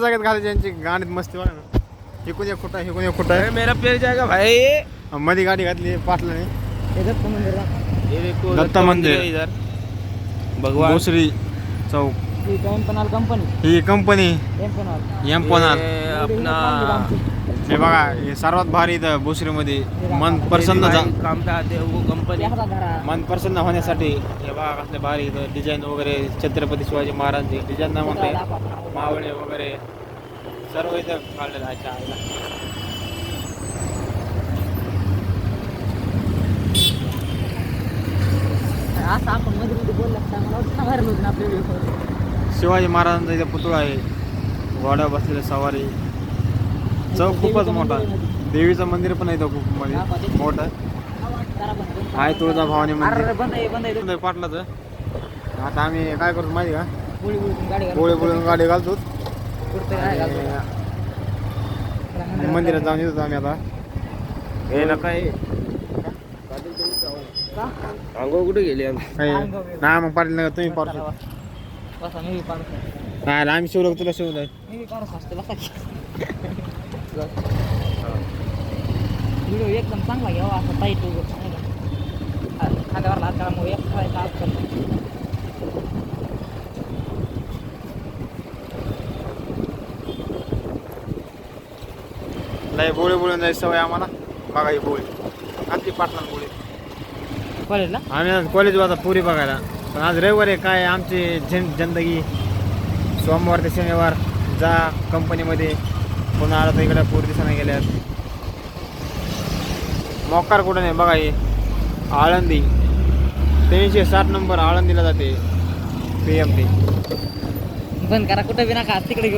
जागेत घालायची यांची गाणीत मस्ती बघा ना. एकूण एक खोटा एकूण एक खोटा आहे. मेरा पेर जाएगा भाई. मध्ये गाडी घातली पाटलाने. दत्त मंदिर इधर भगवान भोसरी चौक कंपनी ही कंपनी एम्पॉनर. अपना हे बघा हे सर्वात भारी इथं भोसरीमध्ये मन प्रसन्न काम चाहते वो कंपनी. मन प्रसन्न होण्यासाठी हे बघा कसले भारी इथं डिझाईन वगैरे छत्रपती शिवाजी महाराजांची डिझाईन ना म्हणते मावळे वगैरे सर्व इथं काढलेलं आहे चहाला. असं आपण मध्ये बोलला मला वाटतं व्हायरल होतं आपल्या व्हिडिओ. शिवाजी महाराजांचा इथं पुतळा आहे. घोड्यावर बसलेले सवारी. चौक खूपच मोठा. देवीचं मंदिर पण आहे इथं खूप मध्ये मोठं आहे. तुळजा भवानी मंदिर बंद आहे पाटलाचं. आता आम्ही काय करतो माहिती का गाडी गोळे बोळून गाडी घालतो काय आणि मंदिरात जाऊन येतो आम्ही आता. हे ना काय अंघोळ कुठे गेली आम्ही. नाही मग पाटील नका तुम्ही पाडू बसा मी पाडतो नाही आम्ही शिवलो तुला शिवलं मी पाडतो असते बसा व्हिडिओ एकदम चांगला घ्यावा असं टाईट खांद्यावर हात करामुळे एक करायचा हात करतो. नाही बोळे बोलून जायची सवय आम्हाला. बघा ही बोळी घातली पाटला बोळी. कॉलेजला आम्ही आज कॉलेज आता पुरी बघायला. पण आज रविवार आहे काय आमची जिंदगी. सोमवार ते शनिवार जा कंपनीमध्ये पुन्हा आला तर इकडे पूर दिसाने गेल्यात. मोकार कुठं नाही बघा हे आळंदी 360 नंबर आळंदीला जाते PMT. बंद करा कुठं बी नका तिकडे